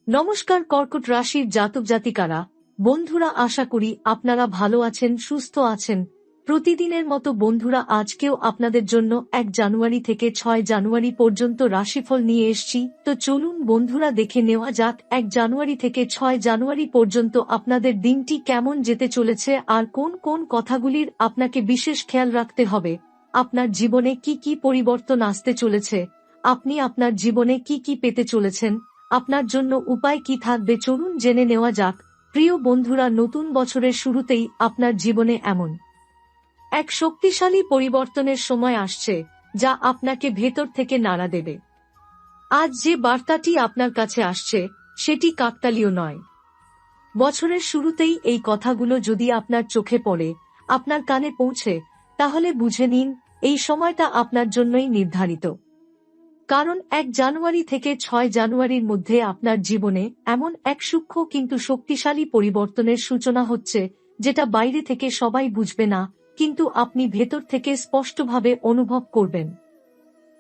নমস্কার কর্কট রাশির জাতক জাতিকারা, বন্ধুরা, আশা করি আপনারা ভালো আছেন, সুস্থ আছেন। প্রতিদিনের মতো বন্ধুরা, আজকেও আপনাদের জন্য 1 জানুয়ারি থেকে 6 জানুয়ারি পর্যন্ত রাশিফল নিয়ে এসেছি। তো চলুন বন্ধুরা, দেখে নেওয়া যাক 1 জানুয়ারি থেকে 6 জানুয়ারি পর্যন্ত আপনাদের দিনটি কেমন যেতে চলেছে আর কোন কোন কথাগুলির আপনাকে বিশেষ খেয়াল রাখতে হবে। আপনার জীবনে কি কি পরিবর্তন আসতে চলেছে, আপনি আপনার জীবনে কি কি পেতে চলেছেন, আপনার জন্য উপায় কি থাকবে, চলুন জেনে নেওয়া যাক। প্রিয় বন্ধুরা, নতুন বছরের শুরুতেই আপনার জীবনে এমন এক শক্তিশালী পরিবর্তনের সময় আসছে যা আপনাকে ভেতর থেকে নাড়া দেবে। আজ যে বার্তাটি আপনার কাছে আসছে সেটি কাকতালীয় নয়। বছরের শুরুতেই এই কথাগুলো যদি আপনার চোখে পড়ে, আপনার কানে পৌঁছে, তাহলে বুঝে নিন এই সময়টা আপনার জন্যই নির্ধারিত। কারণ 1 জানুয়ারি থেকে 6 জানুয়ারির মধ্যে আপনার জীবনে এমন এক সূক্ষ্ম কিন্তু শক্তিশালী পরিবর্তনের সূচনা হচ্ছে, যেটা বাইরে থেকে সবাই বুঝবে না, কিন্তু আপনি ভেতর থেকে স্পষ্টভাবে অনুভব করবেন।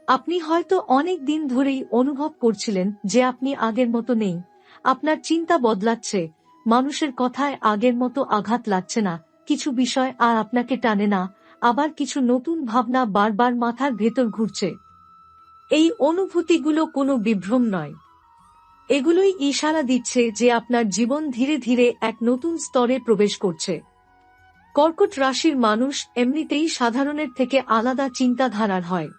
আপনি হয়তো অনেক দিন ধরেই অনুভব করছিলেন যে আপনি আগের মতো নেই, আপনার চিন্তা বদলাচ্ছে, মানুষের কথায় আগের মতো আঘাত লাগছে না, কিছু বিষয় আর আপনাকে টানে না, আবার কিছু নতুন ভাবনা বারবার মাথার ভেতর ঘুরছে। এই অনুভূতিগুলো কোনো বিভ্রম নয়, এগুলোই ইশারা দিচ্ছে যে আপনার জীবন ধীরে ধীরে এক নতুন স্তরে প্রবেশ করছে। কর্কট রাশির মানুষ এমনিতেই সাধারণের থেকে আলাদা চিন্তাধারার হয়।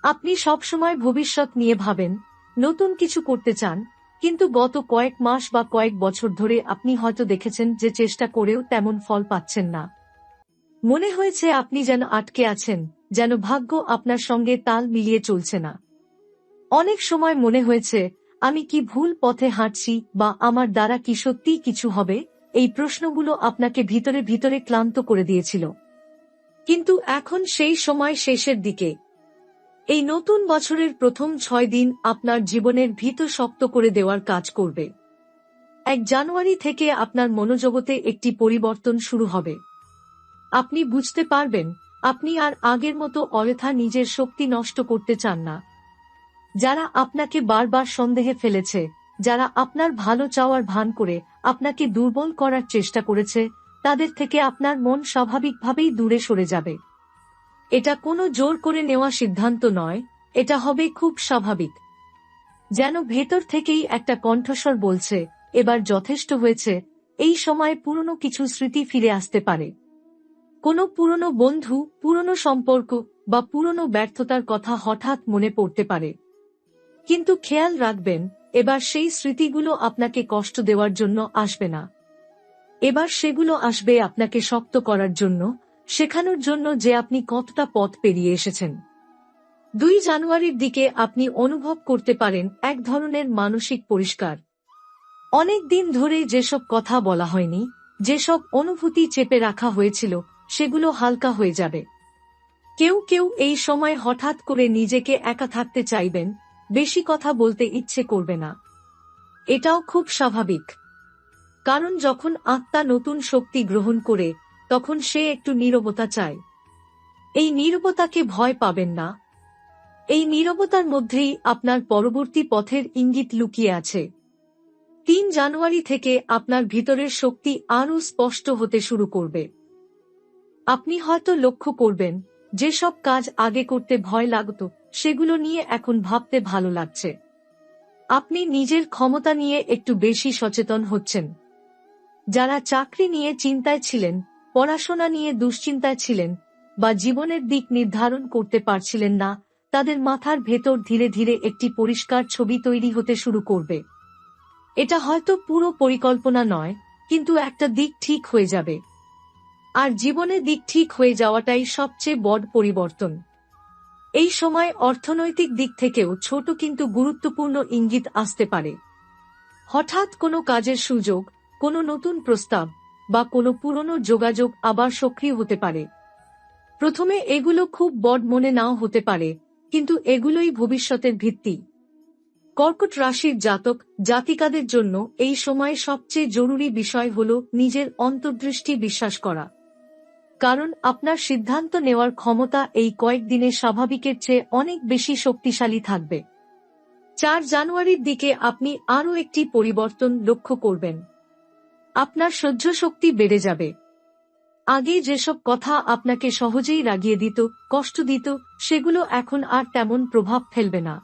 আপনি সবসময় ভবিষ্যৎ নিয়ে ভাবেন, নতুন কিছু করতে চান, কিন্তু গত কয়েক মাস বা কয়েক বছর ধরে আপনি হয়তো দেখেছেন যে চেষ্টা করেও তেমন ফল পাচ্ছেন না। মনে হয়েছে আপনি যেন আটকে আছেন, যেন ভাগ্য আপনার সঙ্গে তাল মিলিয়ে চলছে না। অনেক সময় মনে হয়েছে, আমি কি ভুল পথে হাঁটছি, বা আমার দ্বারা কি সত্যিই কিছু হবে। এই প্রশ্নগুলো আপনাকে ভিতরে ভিতরে ক্লান্ত করে দিয়েছিল। কিন্তু এখন সেই সময় শেষের দিকে। এই নতুন বছরের প্রথম 6 দিন আপনার জীবনের ভিত শক্ত করে দেওয়ার কাজ করবে। 1 জানুয়ারি থেকে আপনার মনোজগতে একটি পরিবর্তন শুরু হবে। আপনি বুঝতে পারবেন, আপনি আর আগের মতো অযথা নিজের শক্তি নষ্ট করতে চান না। যারা আপনাকে বারবার সন্দেহে ফেলেছে, যারা আপনার ভালো চাওয়ার ভান করে আপনাকে দুর্বল করার চেষ্টা করেছে, তাদের থেকে আপনার মন স্বাভাবিকভাবেই দূরে সরে যাবে। এটা কোনো জোর করে নেওয়া সিদ্ধান্ত নয়, এটা হবে খুব স্বাভাবিক। যেন ভেতর থেকেই একটা কণ্ঠস্বর বলছে, এবার যথেষ্ট হয়েছে। এই সময় পুরনো কিছু স্মৃতি ফিরে আসতে পারে। কোনো পুরনো বন্ধু, পুরনো সম্পর্ক বা পুরনো ব্যর্থতার কথা হঠাৎ মনে পড়তে পারে। কিন্তু খেয়াল রাখবেন, এবার সেই স্মৃতিগুলো আপনাকে কষ্ট দেওয়ার জন্য আসবে না। এবার সেগুলো আসবে আপনাকে শক্ত করার জন্য, শেখানোর জন্য যে আপনি কতটা পথ পেরিয়ে এসেছেন। 2 জানুয়ারির দিকে আপনি অনুভব করতে পারেন এক ধরনের মানসিক পরিষ্কার। অনেক দিন ধরে যেসব কথা বলা হয়নি, যেসব অনুভূতি চেপে রাখা হয়েছিল, সেগুলো হালকা হয়ে যাবে। কেউ কেউ এই সময় হঠাৎ করে নিজেকে একা থাকতে চাইবেন, বেশি কথা বলতে ইচ্ছে করবে না। এটাও খুব স্বাভাবিক। কারণ যখন আত্মা নতুন শক্তি গ্রহণ করে, তখন সে একটু নীরবতা চায়। এই নীরবতাকে ভয় পাবেন না। এই নীরবতার মধ্যেই আপনার পরবর্তী পথের ইঙ্গিত লুকিয়ে আছে। 3 জানুয়ারি থেকে আপনার ভিতরের শক্তি আরও স্পষ্ট হতে শুরু করবে। আপনি হয়তো লক্ষ্য করবেন, যেসব কাজ আগে করতে ভয় লাগত, সেগুলো নিয়ে এখন ভাবতে ভালো লাগছে। আপনি নিজের ক্ষমতা নিয়ে একটু বেশি সচেতন হচ্ছেন। যারা চাকরি নিয়ে চিন্তায় ছিলেন, পড়াশোনা নিয়ে দুশ্চিন্তায় ছিলেন, বা জীবনের দিক নির্ধারণ করতে পারছিলেন না, তাদের মাথার ভেতর ধীরে ধীরে একটি পরিষ্কার ছবি তৈরি হতে শুরু করবে। এটা হয়তো পুরো পরিকল্পনা নয়, কিন্তু একটা দিক ঠিক হয়ে যাবে। আর জীবনের দিক ঠিক হয়ে যাওয়াটাই সবচেয়ে বড় পরিবর্তন। এই সময় অর্থনৈতিক দিক থেকেও ছোট কিন্তু গুরুত্বপূর্ণ ইঙ্গিত আসতে পারে। হঠাৎ কোনো কাজের সুযোগ, কোনো নতুন প্রস্তাব বা কোনো পুরনো যোগাযোগ আবার সক্রিয় হতে পারে। প্রথমে এগুলো খুব বড় মনে নাও হতে পারে, কিন্তু এগুলোই ভবিষ্যতের ভিত্তি। কর্কট রাশির জাতক জাতিকাদের জন্য এই সময়ে সবচেয়ে জরুরি বিষয় হল নিজের অন্তর্দৃষ্টি বিশ্বাস করা। কারণ আপনার সিদ্ধান্ত নেওয়ার ক্ষমতা এই কয়েকদিনে স্বাভাবিকের চেয়ে অনেক বেশি শক্তিশালী থাকবে। জানুয়ারির দিকে আপনি আরও একটি পরিবর্তন লক্ষ্য করবেন। আপনার সহ্য শক্তি বেড়ে যাবে। আগে যেসব কথা আপনাকে সহজেই রাগিয়ে দিত, কষ্ট দিত, সেগুলো এখন আর তেমন প্রভাব ফেলবে না।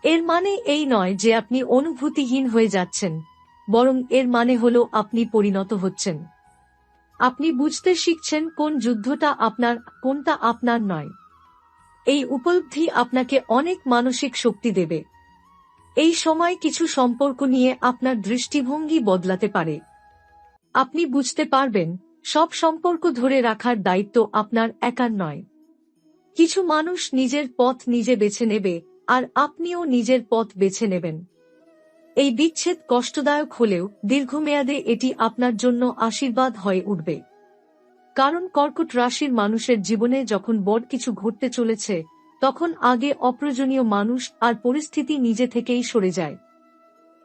এর মানে এই নয় যে আপনি অনুভূতিহীন হয়ে যাচ্ছেন, বরং এর মানে হলো আপনি পরিণত হচ্ছেন। আপনি বুঝতে শিখছেন কোন যুদ্ধটা আপনার, কোনটা আপনার নয়। এই উপলব্ধি আপনাকে অনেক মানসিক শক্তি দেবে। এই সময় কিছু সম্পর্ক নিয়ে আপনার দৃষ্টিভঙ্গি বদলাতে পারে। আপনি বুঝতে পারবেন সব সম্পর্ক ধরে রাখার দায়িত্ব আপনার একার নয়। কিছু মানুষ নিজের পথ নিজে বেছে নেবে, আর আপনিও নিজের পথ বেছে নেবেন। এই বিচ্ছেদ কষ্টদায়ক হলেও দীর্ঘমেয়াদে এটি আপনার জন্য আশীর্বাদ হয়ে উঠবে। কারণ কর্কট রাশির মানুষের জীবনে যখন বড় কিছু ঘটতে চলেছে, তখন আগে অপ্রয়োজনীয় মানুষ আর পরিস্থিতি নিজে থেকেই সরে যায়।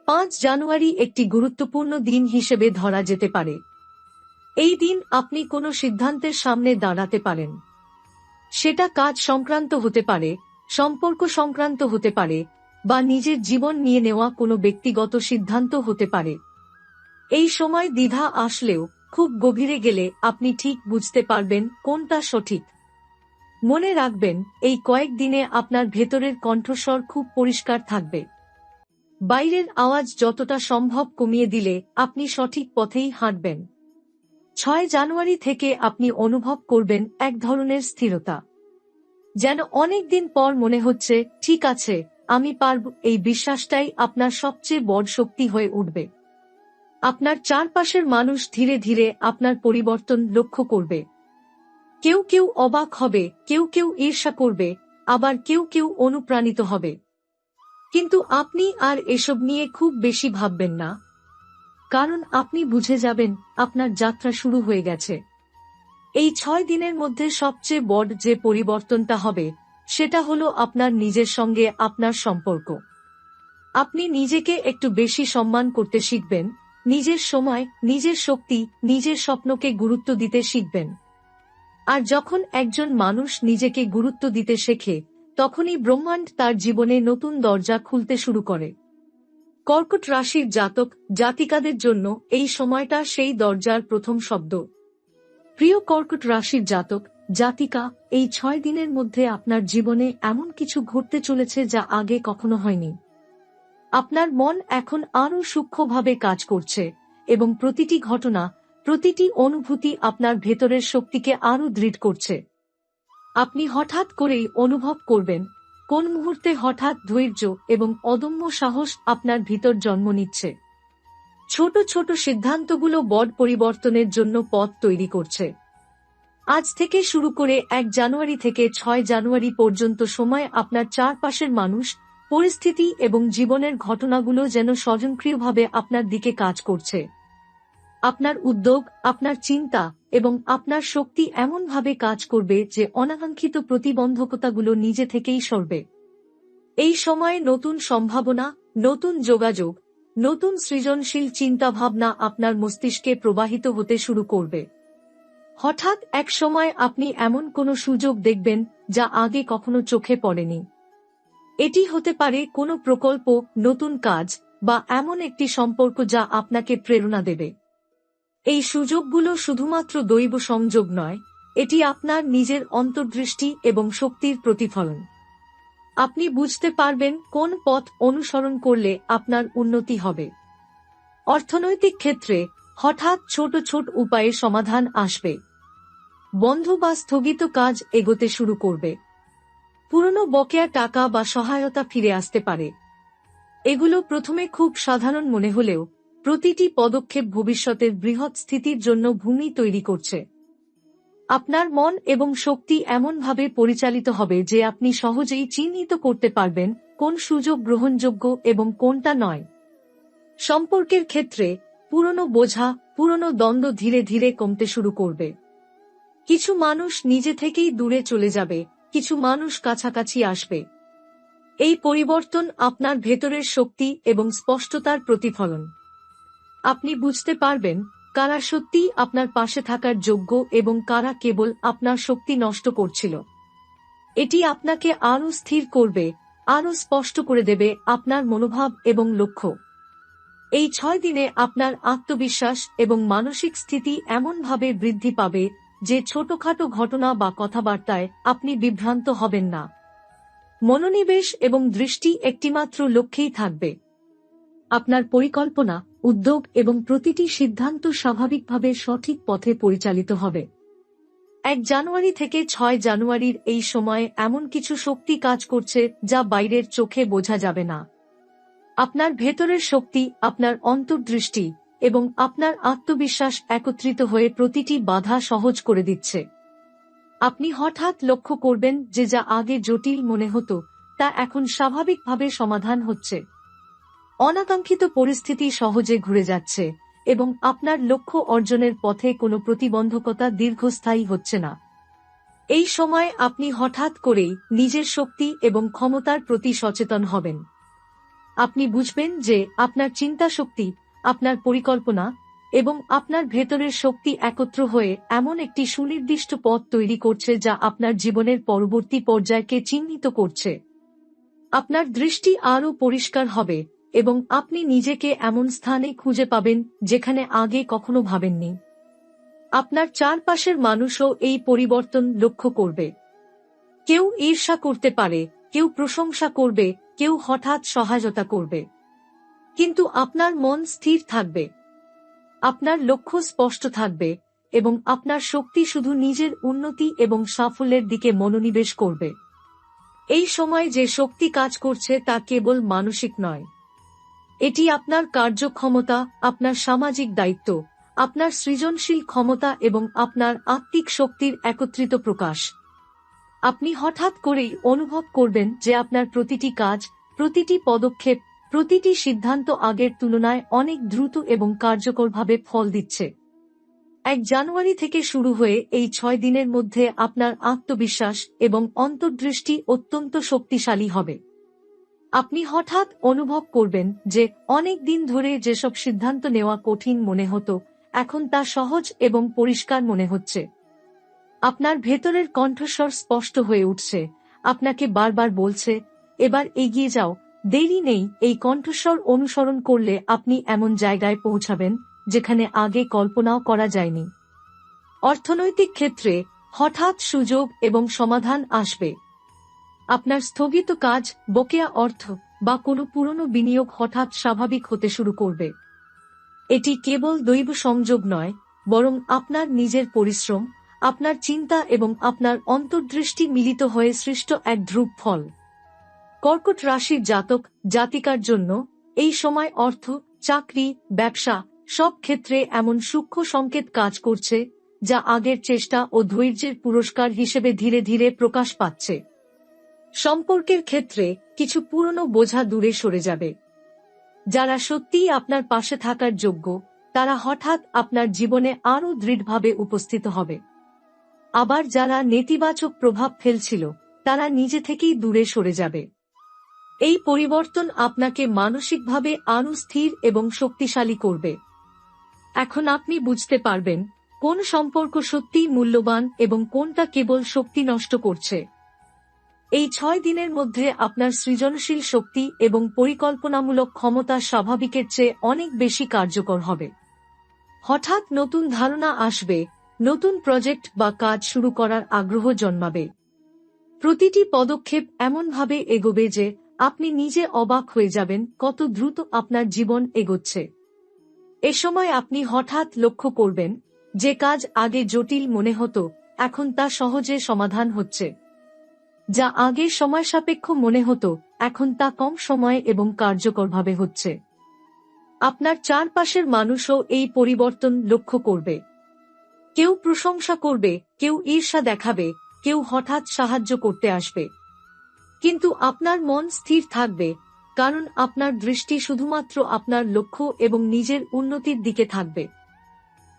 5 জানুয়ারি একটি গুরুত্বপূর্ণ দিন হিসেবে ধরা যেতে পারে। এই দিন আপনি কোনো সিদ্ধান্তের সামনে দাঁড়াতে পারেন। সেটা কাজ সংক্রান্ত হতে পারে, সম্পর্ক সংক্রান্ত হতে পারে, বা নিজের জীবন নিয়ে নেওয়া কোনো ব্যক্তিগত সিদ্ধান্ত হতে পারে। এই সময় দ্বিধা আসলেও খুব গভীরে গেলে আপনি ঠিক বুঝতে পারবেন কোনটা সঠিক। মনে রাখবেন, এই কয়েকদিনে আপনার ভেতরের কণ্ঠস্বর খুব পরিষ্কার থাকবে। বাইরের আওয়াজ যতটা সম্ভব কমিয়ে দিলে আপনি সঠিক পথেই হাঁটবেন। 6 জানুয়ারি থেকে আপনি অনুভব করবেন এক ধরনের স্থিরতা। যেন অনেক দিন পর মনে হচ্ছে, ঠিক আছে, আমি পারব। এই বিশ্বাসটাই আপনার সবচেয়ে বড় শক্তি হয়ে উঠবে। আপনার চারপাশের মানুষ ধীরে ধীরে আপনার পরিবর্তন লক্ষ্য করবে। কেউ কেউ অবাক হবে, কেউ কেউ ঈর্ষা করবে, আবার কেউ কেউ অনুপ্রাণিত হবে। কিন্তু আপনি আর এসব নিয়ে খুব বেশি ভাববেন না, কারণ আপনি বুঝে যাবেন আপনার যাত্রা শুরু হয়ে গেছে। এই 6 দিনের মধ্যে সবচেয়ে বড় যে পরিবর্তনটা হবে, সেটা হলো আপনার নিজের সঙ্গে আপনার সম্পর্ক। আপনি নিজেকে একটু বেশি সম্মান করতে শিখবেন, নিজের সময়, নিজের শক্তি, নিজের স্বপ্নকে গুরুত্ব দিতে শিখবেন। আর যখন একজন মানুষ নিজেকে গুরুত্ব দিতে শেখে, তখনই ব্রহ্মাণ্ড তার জীবনে নতুন দরজা খুলতে শুরু করে। কর্কট রাশির জাতক জাতিকাদের জন্য এই সময়টা সেই দরজার প্রথম শব্দ। প্রিয় কর্কট রাশির জাতক জাতিকা, এই 6 দিনের মধ্যে আপনার জীবনে এমন কিছু ঘটতে চলেছে যা আগে কখনো হয়নি। আপনার মন এখন আরও সূক্ষ্মভাবে কাজ করছে, এবং প্রতিটি ঘটনা, প্রতিটি অনুভূতি আপনার ভেতরের শক্তিকে আরও দৃঢ় করছে। আপনি হঠাৎ করেই অনুভব করবেন কোন মুহূর্তে হঠাৎ ধৈর্য এবং অদম্য সাহস আপনার ভিতর জন্ম নিচ্ছে। ছোট ছোট সিদ্ধান্তগুলো বড় পরিবর্তনের জন্য পথ তৈরি করছে। আজ থেকে শুরু করে 1 জানুয়ারি থেকে 6 জানুয়ারি পর্যন্ত সময় আপনার চারপাশের মানুষ, পরিস্থিতি এবং জীবনের ঘটনাগুলো যেন স্বয়ংক্রিয়ভাবে আপনার দিকে কাজ করছে। আপনার উদ্যোগ, আপনার চিন্তা এবং আপনার শক্তি এমনভাবে কাজ করবে যে অনাকাঙ্ক্ষিত প্রতিবন্ধকতাগুলো নিজে থেকেই সরবে। এই সময়ে নতুন সম্ভাবনা, নতুন যোগাযোগ, নতুন সৃজনশীল চিন্তাভাবনা আপনার মস্তিষ্কে প্রবাহিত হতে শুরু করবে। হঠাৎ এক সময় আপনি এমন কোনো সুযোগ দেখবেন যা আগে কখনো চোখে পড়েনি। এটি হতে পারে কোনো প্রকল্প, নতুন কাজ, বা এমন একটি সম্পর্ক যা আপনাকে প্রেরণা দেবে। এই সুযোগগুলো শুধুমাত্র দৈব সংযোগ নয়, এটি আপনার নিজের অন্তর্দৃষ্টি এবং শক্তির প্রতিফলন। আপনি বুঝতে পারবেন কোন পথ অনুসরণ করলে আপনার উন্নতি হবে। অর্থনৈতিক ক্ষেত্রে হঠাৎ ছোট ছোট উপায়ে সমাধান আসবে। বন্ধ বা স্থগিত কাজ এগোতে শুরু করবে। পুরনো বকেয়া টাকা বা সহায়তা ফিরে আসতে পারে। এগুলো প্রথমে খুব সাধারণ মনে হলেও প্রতিটি পদক্ষেপ ভবিষ্যতের বৃহৎ স্থিতির জন্য ভূমি তৈরি করছে। আপনার মন এবং শক্তি এমনভাবে পরিচালিত হবে যে আপনি সহজেই চিহ্নিত করতে পারবেন কোন সুযোগ গ্রহণযোগ্য এবং কোনটা নয়। সম্পর্কের ক্ষেত্রে পুরনো বোঝা, পুরনো দ্বন্দ্ব ধীরে ধীরে কমতে শুরু করবে। কিছু মানুষ নিজে থেকেই দূরে চলে যাবে, কিছু মানুষ কাছাকাছি আসবে। এই পরিবর্তন আপনার ভেতরের শক্তি এবং স্পষ্টতার প্রতিফলন। আপনি বুঝতে পারবেন কারা সত্যিই আপনার পাশে থাকার যোগ্য এবং কারা কেবল আপনার শক্তি নষ্ট করছিল। এটি আপনাকে আরও স্থির করবে, আরও স্পষ্ট করে দেবে আপনার মনোভাব এবং লক্ষ্য। এই 6 দিনে আপনার আত্মবিশ্বাস এবং মানসিক স্থিতি এমনভাবে বৃদ্ধি পাবে যে ছোটখাটো ঘটনা বা কথাবার্তায় আপনি বিভ্রান্ত হবেন না। মনোনিবেশ এবং দৃষ্টি একটিমাত্র লক্ষ্যেই থাকবে। আপনার পরিকল্পনা, উদ্যোগ এবং প্রতিটি সিদ্ধান্ত স্বাভাবিকভাবে সঠিক পথে পরিচালিত হবে। 1 জানুয়ারি থেকে 6 জানুয়ারির এই সময়ে এমন কিছু শক্তি কাজ করছে যা বাইরের চোখে বোঝা যাবে না। আপনার ভেতরের শক্তি, আপনার অন্তর্দৃষ্টি এবং আপনার আত্মবিশ্বাস একত্রিত হয়ে প্রতিটি বাধা সহজ করে দিচ্ছে। আপনি হঠাৎ লক্ষ্য করবেন যে যা আগে জটিল মনে হতো তা এখন স্বাভাবিকভাবে সমাধান হচ্ছে। অনাকাঙ্ক্ষিত পরিস্থিতি সহজে ঘুরে যাচ্ছে এবং আপনার লক্ষ্য অর্জনের পথে কোনো প্রতিবন্ধকতা দীর্ঘস্থায়ী হচ্ছে না। এই সময় আপনি হঠাৎ করেই নিজের শক্তি এবং ক্ষমতার প্রতি সচেতন হবেন। আপনি বুঝবেন যে আপনার চিন্তা শক্তি, আপনার পরিকল্পনা এবং আপনার ভেতরের শক্তি একত্র হয়ে এমন একটি সুনির্দিষ্ট পথ তৈরি করছে যা আপনার জীবনের পরবর্তী পর্যায়কে চিহ্নিত করছে। আপনার দৃষ্টি আরও পরিষ্কার হবে এবং আপনি নিজেকে এমন স্থানে খুঁজে পাবেন যেখানে আগে কখনো ভাবেননি। আপনার চারপাশের মানুষও এই পরিবর্তন লক্ষ্য করবে। কেউ ঈর্ষা করতে পারে, কেউ প্রশংসা করবে, কেউ হঠাৎ সহায়তা করবে, কিন্তু আপনার মন স্থির থাকবে, আপনার লক্ষ্য স্পষ্ট থাকবে এবং আপনার শক্তি শুধু নিজের উন্নতি এবং সাফল্যের দিকে মনোনিবেশ করবে। এই সময় যে শক্তি কাজ করছে তা কেবল মানসিক নয়, এটি আপনার কার্যক্ষমতা, আপনার সামাজিক দায়িত্ব, আপনার সৃজনশীল ক্ষমতা এবং আপনার আত্মিক শক্তির একত্রিত প্রকাশ। আপনি হঠাৎ করেই অনুভব করবেন যে আপনার প্রতিটি কাজ, প্রতিটি পদক্ষেপ, প্রতিটি সিদ্ধান্ত আগের তুলনায় অনেক দ্রুত এবং কার্যকরভাবে ফল দিচ্ছে। 1 জানুয়ারি থেকে শুরু হয়ে এই 6 দিনের মধ্যে আপনার আত্মবিশ্বাস এবং অন্তর্দৃষ্টি অত্যন্ত শক্তিশালী হবে। আপনি হঠাৎ অনুভব করবেন যে অনেক দিন ধরে যেসব সিদ্ধান্ত নেওয়া কঠিন মনে হতো এখন তা সহজ এবং পরিষ্কার মনে হচ্ছে। আপনার ভেতরের কণ্ঠস্বর স্পষ্ট হয়ে উঠছে, আপনাকে বারবার বলছে, এবার এগিয়ে যাও, দেরি নেই। এই কণ্ঠস্বর অনুসরণ করলে আপনি এমন জায়গায় পৌঁছাবেন যেখানে আগে কল্পনাও করা যায়নি। অর্থনৈতিক ক্ষেত্রে হঠাৎ সুযোগ এবং সমাধান আসবে। আপনার স্থগিত কাজ, বকেয়া অর্থ বা কোনো পুরনো বিনিয়োগ হঠাৎ স্বাভাবিক হতে শুরু করবে। এটি কেবল দৈব সংযোগ নয়, বরং আপনার নিজের পরিশ্রম, আপনার চিন্তা এবং আপনার অন্তর্দৃষ্টি মিলিত হয়ে সৃষ্ট এক ধ্রুব ফল। কর্কট রাশির জাতক জাতিকার জন্য এই সময় অর্থ, চাকরি, ব্যবসা সব ক্ষেত্রে এমন সূক্ষ্ম সংকেত কাজ করছে যা আগের চেষ্টা ও ধৈর্যের পুরস্কার হিসেবে ধীরে ধীরে প্রকাশ পাচ্ছে। সম্পর্কের ক্ষেত্রে কিছু পুরনো বোঝা দূরে সরে যাবে। যারা সত্যিই আপনার পাশে থাকার যোগ্য তারা হঠাৎ আপনার জীবনে আরও দৃঢ়ভাবে উপস্থিত হবে। আবার যারা নেতিবাচক প্রভাব ফেলছিল তারা নিজে থেকেই দূরে সরে যাবে। এই পরিবর্তন আপনাকে মানসিকভাবে আরও স্থির এবং শক্তিশালী করবে। এখন আপনি বুঝতে পারবেন কোন সম্পর্ক সত্যিই মূল্যবান এবং কোনটা কেবল শক্তি নষ্ট করছে। এই 6 দিনের মধ্যে আপনার সৃজনশীল শক্তি এবং পরিকল্পনামূলক ক্ষমতা স্বাভাবিকের চেয়ে অনেক বেশি কার্যকর হবে। হঠাৎ নতুন ধারণা আসবে, নতুন প্রজেক্ট বা কাজ শুরু করার আগ্রহ জন্মাবে। প্রতিটি পদক্ষেপ এমনভাবে এগোবে যে আপনি নিজে অবাক হয়ে যাবেন কত দ্রুত আপনার জীবন এগোচ্ছে। এ সময় আপনি হঠাৎ লক্ষ্য করবেন যে কাজ আগে জটিল মনে হতো এখন তা সহজে সমাধান হচ্ছে। যা আগে সময়সাপেক্ষ মনে হতো এখন তা কম সময়ে এবং কার্যকরভাবে হচ্ছে। আপনার চারপাশের মানুষও এই পরিবর্তন লক্ষ্য করবে। কেউ প্রশংসা করবে, কেউ ঈর্ষা দেখাবে, কেউ হঠাৎ সাহায্য করতে আসবে। কিন্তু আপনার মন স্থির থাকবে, কারণ আপনার দৃষ্টি শুধুমাত্র আপনার লক্ষ্য এবং নিজের উন্নতির দিকে থাকবে।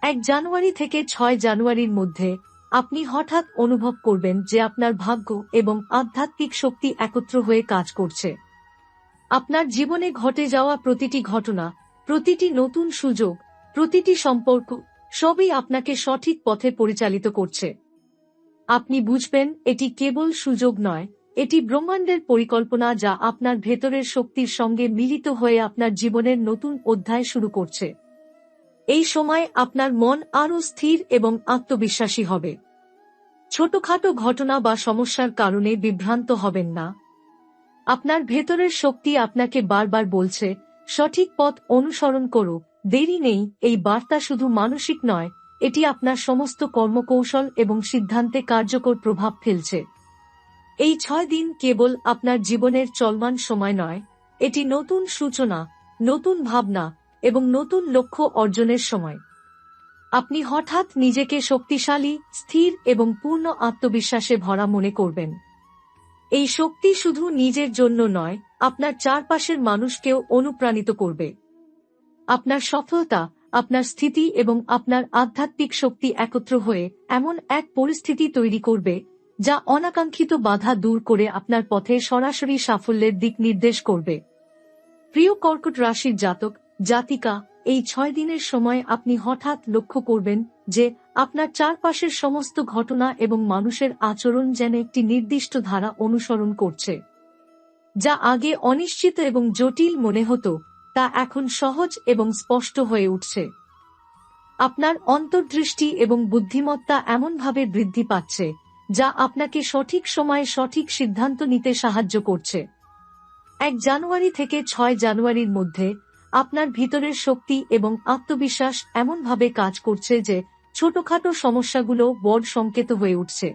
1 জানুয়ারি থেকে 6 জানুয়ারির মধ্যে আপনি হঠাৎ অনুভব করবেন যে আপনার ভাগ্য এবং আধ্যাত্মিক শক্তি একত্র হয়ে কাজ করছে। আপনার জীবনে ঘটে যাওয়া প্রতিটি ঘটনা, প্রতিটি নতুন সুযোগ, প্রতিটি সম্পর্ক সবই আপনাকে সঠিক পথে পরিচালিত করছে। আপনি বুঝবেন এটি কেবল সুযোগ নয়, এটি ব্রহ্মাণ্ডের পরিকল্পনা যা আপনার ভেতরের শক্তির সঙ্গে মিলিত হয়ে আপনার জীবনের নতুন অধ্যায় শুরু করছে। এই সময় আপনার মন আরও স্থির এবং আত্মবিশ্বাসী হবে। ছোটখাটো ঘটনা বা সমস্যার কারণে বিভ্রান্ত হবেন না। আপনার ভেতরের শক্তি আপনাকে বারবার বলছে, সঠিক পথ অনুসরণ করো, দেরি নেই। এই বার্তা শুধু মানসিক নয়, এটি আপনার সমস্ত কর্মকৌশল এবং সিদ্ধান্তে কার্যকর প্রভাব ফেলছে। এই 6 দিন কেবল আপনার জীবনের চলমান সময় নয়, এটি নতুন সূচনা, নতুন ভাবনা এবং নতুন লক্ষ্য অর্জনের সময়। আপনি হঠাৎ নিজেকে শক্তিশালী, স্থির এবং পূর্ণ আত্মবিশ্বাসে ভরা মনে করবেন। এই শক্তি শুধু নিজের জন্য নয়, আপনার চারপাশের মানুষকেও অনুপ্রাণিত করবে। আপনার সফলতা, আপনার স্থিতি এবং আপনার আধ্যাত্মিক শক্তি একত্র হয়ে এমন এক পরিস্থিতি তৈরি করবে যা অনাকাঙ্ক্ষিত বাধা দূর করে আপনার পথে সরাসরি সাফল্যের দিক নির্দেশ করবে। প্রিয় কর্কট রাশির জাতক জাতিকা, এই 6 দিনের সময় আপনি হঠাৎ লক্ষ্য করবেন যে আপনার চারপাশের সমস্ত ঘটনা এবং মানুষের আচরণ যেন একটি নির্দিষ্ট ধারা অনুসরণ করছে। যা আগে অনিশ্চিত এবং জটিল মনে হতো, তা এখন সহজ এবং স্পষ্ট হয়ে উঠছে। আপনার অন্তর্দৃষ্টি এবং বুদ্ধিমত্তা এমনভাবে বৃদ্ধি পাচ্ছে যা আপনাকে সঠিক সময়ে সঠিক সিদ্ধান্ত নিতে সাহায্য করছে। 1 জানুয়ারি থেকে 6 জানুয়ারির মধ্যে আপনার ভিতরের শক্তি এবং আত্মবিশ্বাস এমনভাবে কাজ করছে যে ছোটখাটো সমস্যাগুলো বড় সংকেত হয়ে উঠছে।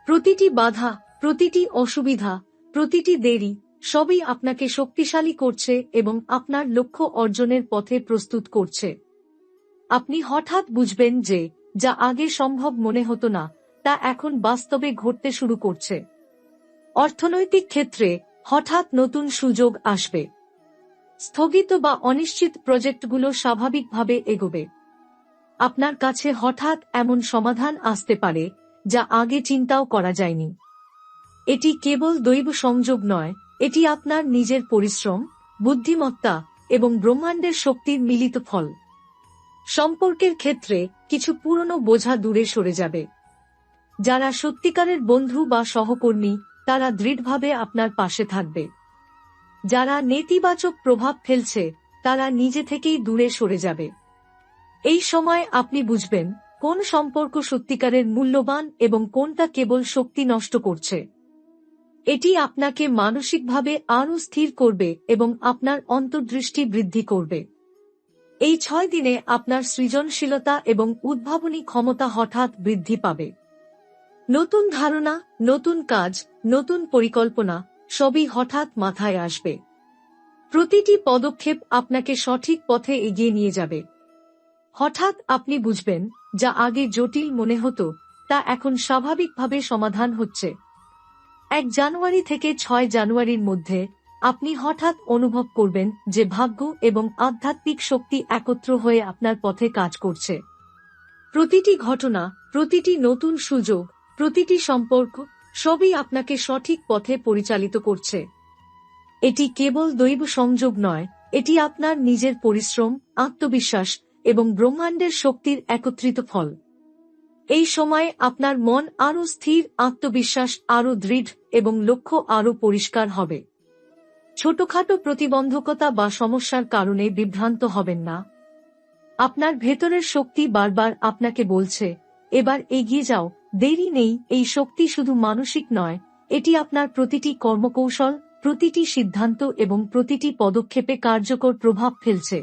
প্রতিটি বাধা, প্রতিটি অসুবিধা, প্রতিটি দেরি সবই আপনাকে শক্তিশালী করছে এবং আপনার লক্ষ্য অর্জনের পথে প্রস্তুত করছে। আপনি হঠাৎ বুঝবেন যে যা আগে সম্ভব মনে হতো না, তা এখন বাস্তবে ঘটতে শুরু করছে। অর্থনৈতিক ক্ষেত্রে হঠাৎ নতুন সুযোগ আসবে। স্থগিত বা অনিশ্চিত প্রজেক্টগুলো স্বাভাবিকভাবে এগোবে। আপনার কাছে হঠাৎ এমন সমাধান আসতে পারে যা আগে চিন্তাও করা যায়নি। এটি কেবল দৈব সংযোগ নয়, এটি আপনার নিজের পরিশ্রম, বুদ্ধিমত্তা এবং ব্রহ্মাণ্ডের শক্তির মিলিত ফল। সম্পর্কের ক্ষেত্রে কিছু পুরনো বোঝা দূরে সরে যাবে। যারা সত্যিকারের বন্ধু বা সহকর্মী, তারা দৃঢ়ভাবে আপনার পাশে থাকবে। যারা নেতিবাচক প্রভাব ফেলছে, তারা নিজে থেকেই দূরে সরে যাবে। এই সময় আপনি বুঝবেন কোন সম্পর্ক সত্যিকারের মূল্যবান এবং কোনটা কেবল শক্তি নষ্ট করছে। এটি আপনাকে মানসিকভাবে আরও স্থির করবে এবং আপনার অন্তর্দৃষ্টি বৃদ্ধি করবে। এই 6 দিনে আপনার সৃজনশীলতা এবং উদ্ভাবনী ক্ষমতা হঠাৎ বৃদ্ধি পাবে। নতুন ধারণা, নতুন কাজ, নতুন পরিকল্পনা সবই হঠাৎ মাথায় আসবে। প্রতিটি পদক্ষেপ আপনাকে সঠিক পথে এগিয়ে নিয়ে যাবে। হঠাৎ আপনি বুঝবেন যা আগে জটিল মনে হতো, তা এখন স্বাভাবিকভাবে সমাধান হচ্ছে। 1 জানুয়ারি থেকে 6 জানুয়ারির মধ্যে আপনি হঠাৎ অনুভব করবেন যে ভাগ্য এবং আধ্যাত্মিক শক্তি একত্র হয়ে আপনার পথে কাজ করছে। প্রতিটি ঘটনা, প্রতিটি নতুন সুযোগ, প্রতিটি সম্পর্ক সবই আপনাকে সঠিক পথে পরিচালিত করছে। এটি কেবল দৈব সংযোগ নয়, এটি আপনার নিজের পরিশ্রম, আত্মবিশ্বাস এবং ব্রহ্মাণ্ডের শক্তির একত্রিত ফল। এই সময় আপনার মন আরও স্থির, আত্মবিশ্বাস আরও দৃঢ় এবং লক্ষ্য আরও পরিষ্কার হবে। ছোটখাটো প্রতিবন্ধকতা বা সমস্যার কারণে বিভ্রান্ত হবেন না। আপনার ভেতরের শক্তি বারবার আপনাকে বলছে, এবার এগিয়ে যাও, দেরি নেই। এই শক্তি শুধু মানসিক নয়, এটি আপনার প্রতিটি কর্মকৌশল, প্রতিটি সিদ্ধান্ত এবং প্রতিটি পদক্ষেপে কার্যকর প্রভাব ফেলছে।